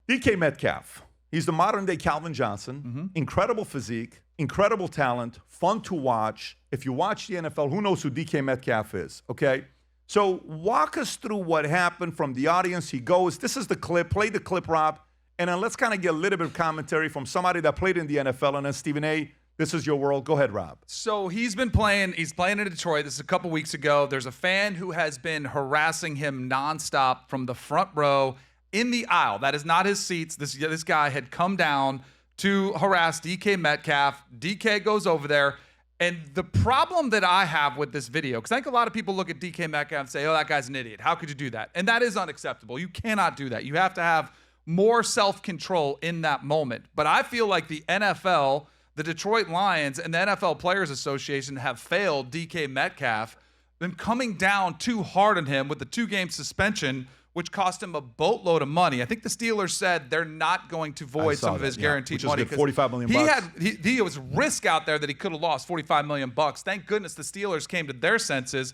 DK Metcalf. He's the modern-day Calvin Johnson. Incredible physique, incredible talent, fun to watch. If you watch the NFL, who knows who DK Metcalf is, okay? So walk us through what happened from the audience. He goes, this is the clip. Play the clip, Rob. And then let's kind of get a little bit of commentary from somebody that played in the NFL. And then, Stephen A., this is your world. Go ahead, Rob. So he's playing in Detroit. This is a couple weeks ago. There's a fan who has been harassing him nonstop from the front row in the aisle. That is not his seats. This guy had come down to harass DK Metcalf. DK goes over there. And the problem that I have with this video, because I think a lot of people look at DK Metcalf and say, oh, that guy's an idiot. How could you do that? And that is unacceptable. You cannot do that. You have to have more self-control in that moment. But I feel like the NFL, the Detroit Lions, and the NFL Players Association have failed DK Metcalf, then coming down too hard on him with the 2-game suspension, which cost him a boatload of money. I think the Steelers said they're not going to void some of his guaranteed money. Which is $45 million. He was risk out there that he could have lost $45 million. Thank goodness the Steelers came to their senses,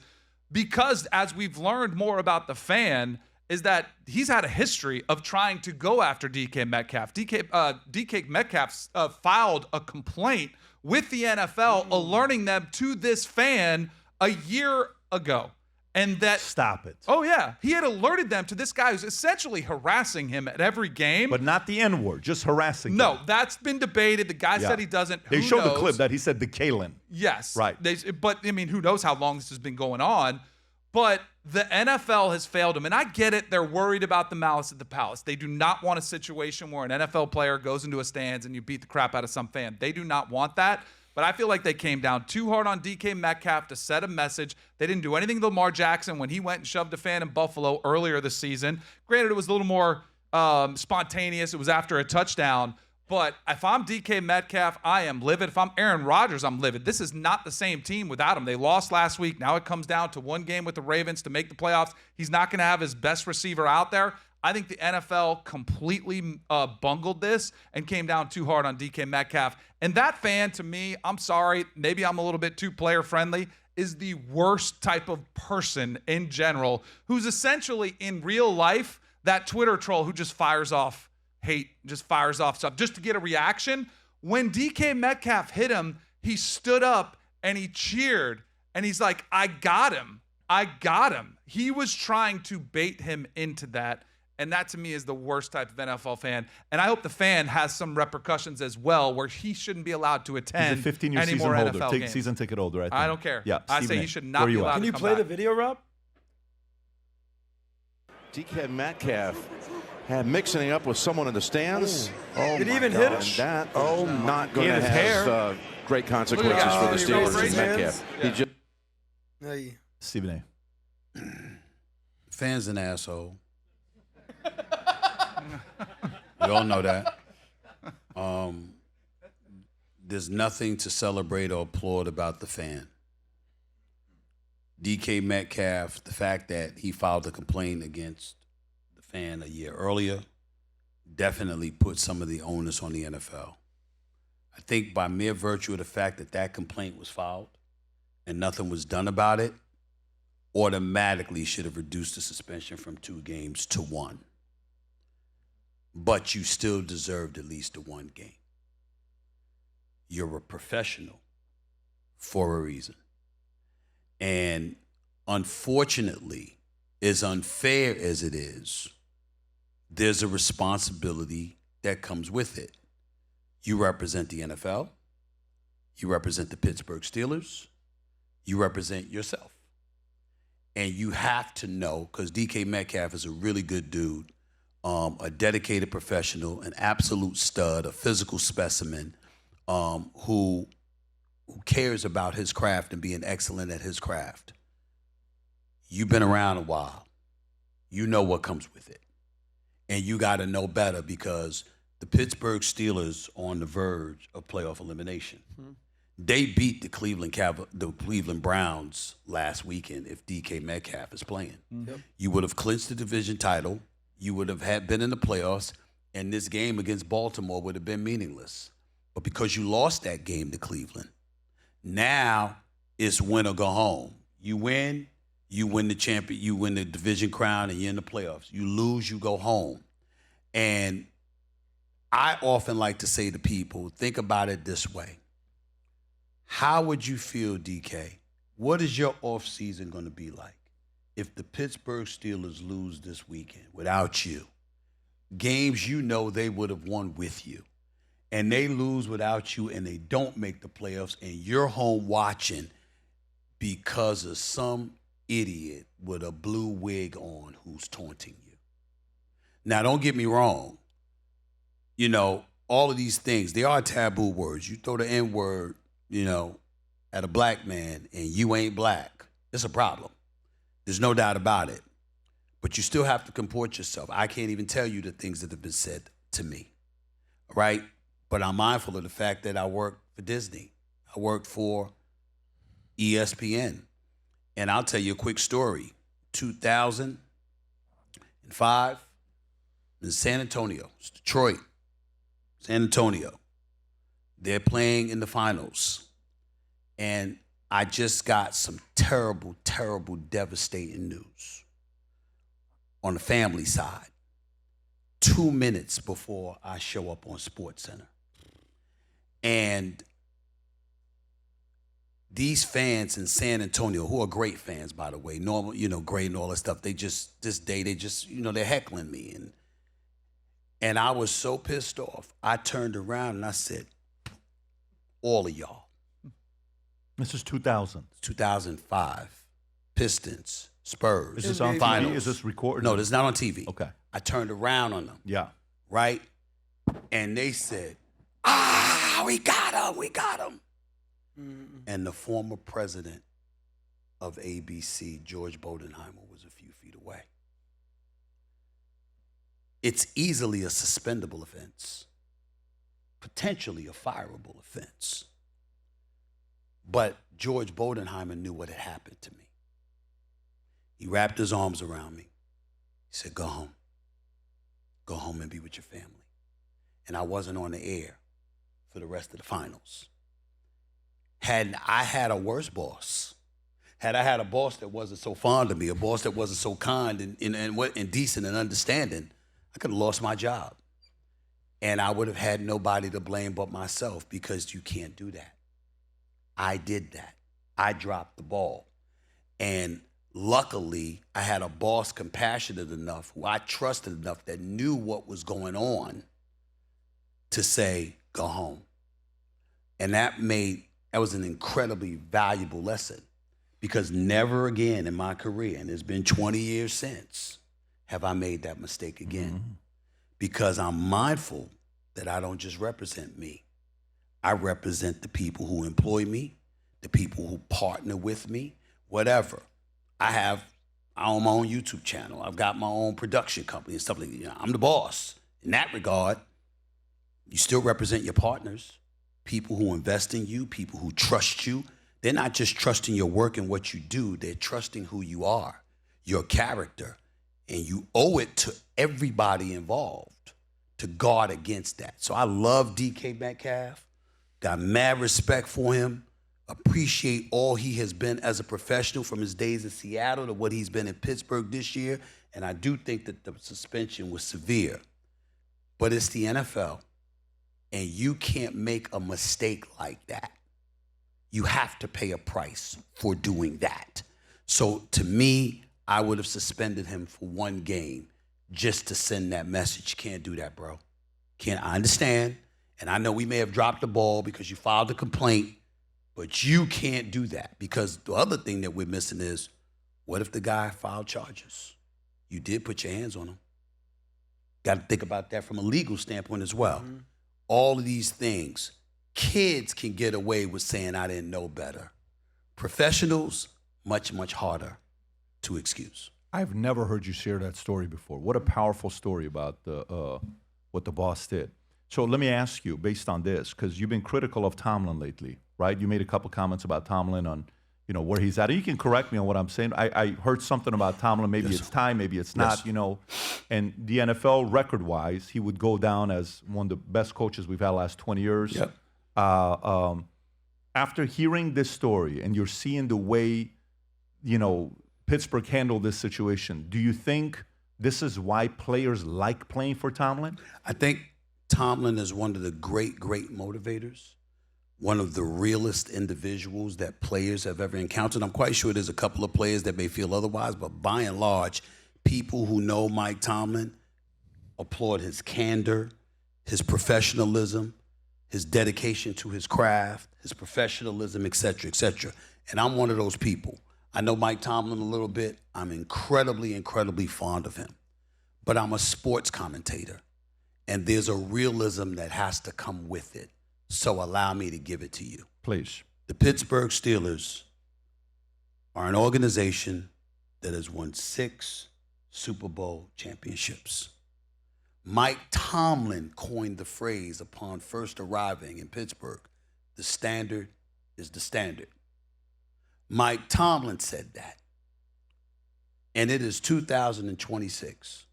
because as we've learned more about the fan, is that he's had a history of trying to go after DK Metcalf. DK Metcalf filed a complaint with the NFL, alerting them to this fan a year ago. And that Stop it. Oh, yeah. He had alerted them to this guy who's essentially harassing him at every game. But not the N-word, just harassing No, them. That's been debated. The guy said he doesn't. They Who showed knows? the clip that he said the Kalen. Yes. Right. But, I mean, who knows how long this has been going on. But the NFL has failed him. And I get it. They're worried about the malice at the palace. They do not want a situation where an NFL player goes into a stands and you beat the crap out of some fan. They do not want that. But I feel like they came down too hard on DK Metcalf to set a message. They didn't do anything to Lamar Jackson when he went and shoved a fan in Buffalo earlier this season. Granted, it was a little more spontaneous. It was after a touchdown. But if I'm DK Metcalf, I am livid. If I'm Aaron Rodgers, I'm livid. This is not the same team without him. They lost last week. Now it comes down to one game with the Ravens to make the playoffs. He's not going to have his best receiver out there. I think the NFL completely bungled this and came down too hard on DK Metcalf. And that fan, to me, I'm sorry, maybe I'm a little bit too player-friendly, is the worst type of person in general, who's essentially in real life that Twitter troll who just fires off hate, just fires off stuff just to get a reaction. When DK Metcalf hit him, he stood up and he cheered. And he's like, I got him. I got him. He was trying to bait him into that. And that, to me, is the worst type of NFL fan. And I hope the fan has some repercussions as well, where he shouldn't be allowed to attend He's a 15-year any season more holder. NFL games. Season ticket holder, I think. I don't care. Yeah, I Stephen say A., he should not where be you allowed at? Can to you come play the back. video, Rob? DK Metcalf had mixing it up with someone in the stands. Oh, Did he my even God. hit him? And that not going to his have great consequences Look for at the that. Steelers and His Metcalf. hands. He just Hey. Stephen A. Fan's an asshole. We all know that. There's nothing to celebrate or applaud about the fan. DK Metcalf, the fact that he filed a complaint against the fan a year earlier, definitely put some of the onus on the NFL. I think by mere virtue of the fact that that complaint was filed and nothing was done about it, automatically should have reduced the suspension from 2 games to 1. But you still deserved at least a 1 game. You're a professional for a reason. And unfortunately, as unfair as it is, there's a responsibility that comes with it. You represent the NFL. You represent the Pittsburgh Steelers. You represent yourself. And you have to know, because DK Metcalf is a really good dude, a dedicated professional, an absolute stud, a physical specimen, who cares about his craft and being excellent at his craft. You've been around a while. You know what comes with it. And you got to know better, because the Pittsburgh Steelers are on the verge of playoff elimination. Mm-hmm. They beat the Cleveland Browns last weekend if DK Metcalf is playing. Mm-hmm. You would have clinched the division title. You would have been in the playoffs, and this game against Baltimore would have been meaningless. But because you lost that game to Cleveland, now it's win or go home. You win the champion, you win the division crown, and you're in the playoffs. You lose, you go home. And I often like to say to people, think about it this way. How would you feel, DK? What is your offseason going to be like if the Pittsburgh Steelers lose this weekend without you? Games you know they would have won with you. And they lose without you and they don't make the playoffs and you're home watching because of some idiot with a blue wig on who's taunting you. Now, don't get me wrong. You know, all of these things, they are taboo words. You throw the N-word, you know, at a black man and you ain't black, it's a problem. There's no doubt about it. But you still have to comport yourself. I can't even tell you the things that have been said to me, right? But I'm mindful of the fact that I work for Disney. I work for ESPN. And I'll tell you a quick story. 2005 in San Antonio, it's Detroit, San Antonio. They're playing in the finals. And I just got some terrible, terrible, devastating news on the family side 2 minutes before I show up on SportsCenter. And these fans in San Antonio, who are great fans, by the way, normal, you know, great and all that stuff, they're heckling me. And I was so pissed off. I turned around and I said, all of y'all. This is 2000. 2005. Pistons, Spurs. Is this on finals. TV? Is this recorded? No, this is not on TV. Okay. I turned around on them. Yeah. Right? And they said, we got him. Mm-hmm. And the former president of ABC, George Bodenheimer, was a few feet away. It's easily a suspendable offense, potentially a fireable offense. But George Bodenheimer knew what had happened to me. He wrapped his arms around me. He said, go home. Go home and be with your family. And I wasn't on the air for the rest of the finals. Had I had a worse boss, had I had a boss that wasn't so fond of me, a boss that wasn't so kind and decent and understanding, I could have lost my job. And I would have had nobody to blame but myself, because you can't do that. I did that. I dropped the ball. And luckily, I had a boss compassionate enough, who I trusted enough, that knew what was going on, to say, go home. And that was an incredibly valuable lesson, because never again in my career, and it's been 20 years since, have I made that mistake again. Mm-hmm. Because I'm mindful that I don't just represent me. I represent the people who employ me, the people who partner with me, whatever. I own my own YouTube channel. I've got my own production company and stuff like that. You know, I'm the boss. In that regard, you still represent your partners, people who invest in you, people who trust you. They're not just trusting your work and what you do. They're trusting who you are, your character. And you owe it to everybody involved to guard against that. So I love DK Metcalf. Got mad respect for him. Appreciate all he has been as a professional, from his days in Seattle to what he's been in Pittsburgh this year. And I do think that the suspension was severe. But it's the NFL. And you can't make a mistake like that. You have to pay a price for doing that. So to me, I would have suspended him for one game just to send that message. Can't do that, bro. I understand. And I know we may have dropped the ball because you filed a complaint, but you can't do that, because the other thing that we're missing is, what if the guy filed charges? You did put your hands on him. Got to think about that from a legal standpoint as well. Mm-hmm. All of these things, kids can get away with saying, I didn't know better. Professionals, much, much harder to excuse. I've never heard you share that story before. What a powerful story about what the boss did. So let me ask you, based on this, because you've been critical of Tomlin lately, right? You made a couple comments about Tomlin on, where he's at. You can correct me on what I'm saying. I heard something about Tomlin. Maybe it's time, maybe it's not, And the NFL, record-wise, he would go down as one of the best coaches we've had the last 20 years. Yep. After hearing this story and you're seeing the way, Pittsburgh handled this situation, do you think this is why players like playing for Tomlin? I think Tomlin is one of the great motivators, one of the realest individuals that players have ever encountered. I'm quite sure there's a couple of players that may feel otherwise, but by and large, people who know Mike Tomlin applaud his candor, his professionalism, his dedication to his craft, his professionalism, et cetera, et cetera. And I'm one of those people. I know Mike Tomlin a little bit. I'm incredibly fond of him. But I'm a sports commentator, and there's a realism that has to come with it. So allow me to give it to you. Please. The Pittsburgh Steelers are an organization that has won 6 Super Bowl championships. Mike Tomlin coined the phrase upon first arriving in Pittsburgh, the standard is the standard. Mike Tomlin said that. And it is 2026.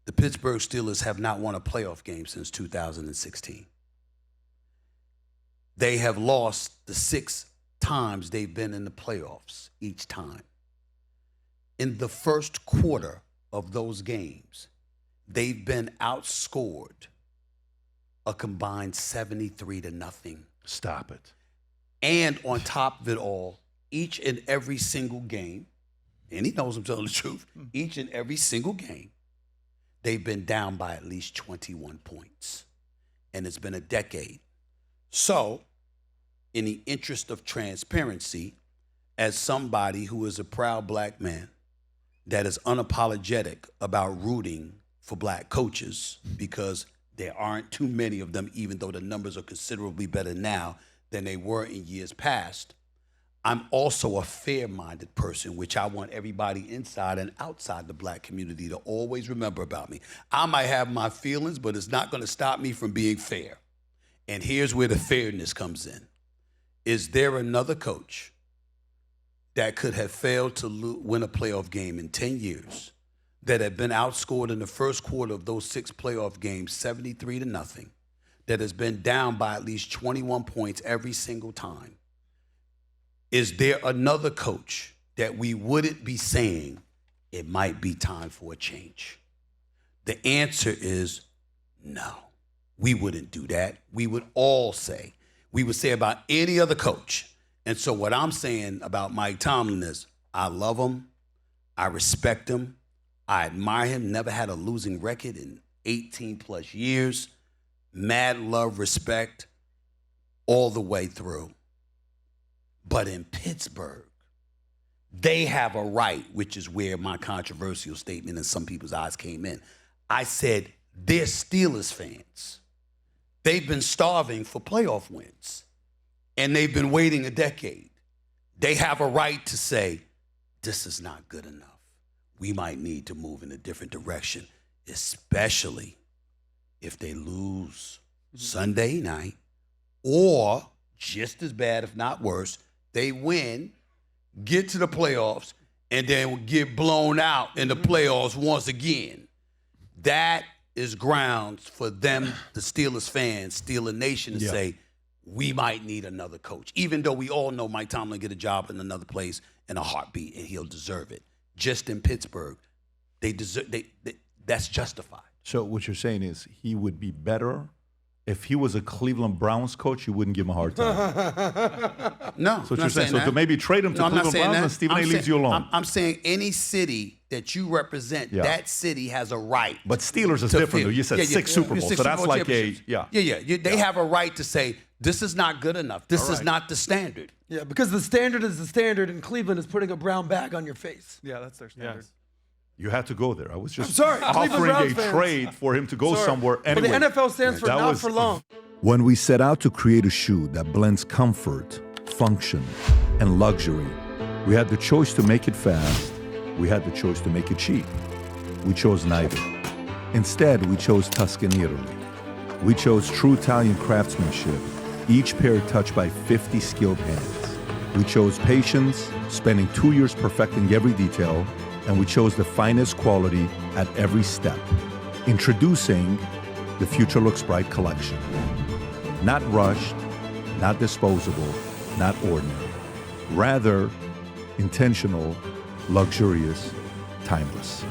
The Pittsburgh Steelers have not won a playoff game since 2016. They have lost the 6 times they've been in the playoffs each time. In the first quarter of those games, they've been outscored a combined 73-0. Stop it. And on top of it all, each and every single game, and he knows I'm telling the truth, each and every single game, they've been down by at least 21 points. And it's been a decade. So, in the interest of transparency, as somebody who is a proud black man that is unapologetic about rooting for black coaches, because there aren't too many of them, even though the numbers are considerably better now than they were in years past, I'm also a fair-minded person, which I want everybody inside and outside the black community to always remember about me. I might have my feelings, but it's not going to stop me from being fair. And here's where the fairness comes in. Is there another coach that could have failed to win a playoff game in 10 years that had been outscored in the first quarter of those 6 playoff games 73-0, that has been down by at least 21 points every single time? Is there another coach that we wouldn't be saying it might be time for a change? The answer is no. We wouldn't do that. We would say about any other coach. And so what I'm saying about Mike Tomlin is I love him. I respect him. I admire him. Never had a losing record in 18 plus years. Mad love, respect all the way through. But in Pittsburgh, they have a right, which is where my controversial statement in some people's eyes came in. I said, they're Steelers fans. They've been starving for playoff wins, and they've been waiting a decade. They have a right to say, this is not good enough. We might need to move in a different direction, especially if they lose Sunday night, or just as bad, if not worse, they win, get to the playoffs, and then get blown out in the playoffs once again. That is grounds for them, the Steelers fans, Steeler Nation, to say, we might need another coach. Even though we all know Mike Tomlin get a job in another place in a heartbeat, and he'll deserve it. Just in Pittsburgh, that's justified. So what you're saying is he would be better if he was a Cleveland Browns coach, you wouldn't give him a hard time. No. So what you're saying, so to maybe trade him to Cleveland Browns and Stephen A. leaves you alone. I'm saying any city that you represent, that city has a right. But Steelers is different, though. You said 6 Super Bowls, so that's like a, They have a right to say, this is not good enough. This is not the standard. Yeah, because the standard is the standard, and Cleveland is putting a brown bag on your face. Yeah, that's their standard. Yes. You had to go there. I was just Offering a trade for him to go somewhere anyway. But the NFL stands for not for long. When we set out to create a shoe that blends comfort, function, and luxury, we had the choice to make it fast. We had the choice to make it cheap. We chose neither. Instead, we chose Tuscany, Italy. We chose true Italian craftsmanship, each pair touched by 50 skilled hands. We chose patience, spending 2 years perfecting every detail, and we chose the finest quality at every step. Introducing the Future Looks Bright collection. Not rushed, not disposable, not ordinary. Rather, intentional, luxurious, timeless.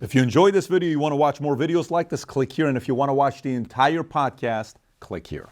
If you enjoyed this video, you want to watch more videos like this, click here. And if you want to watch the entire podcast, click here.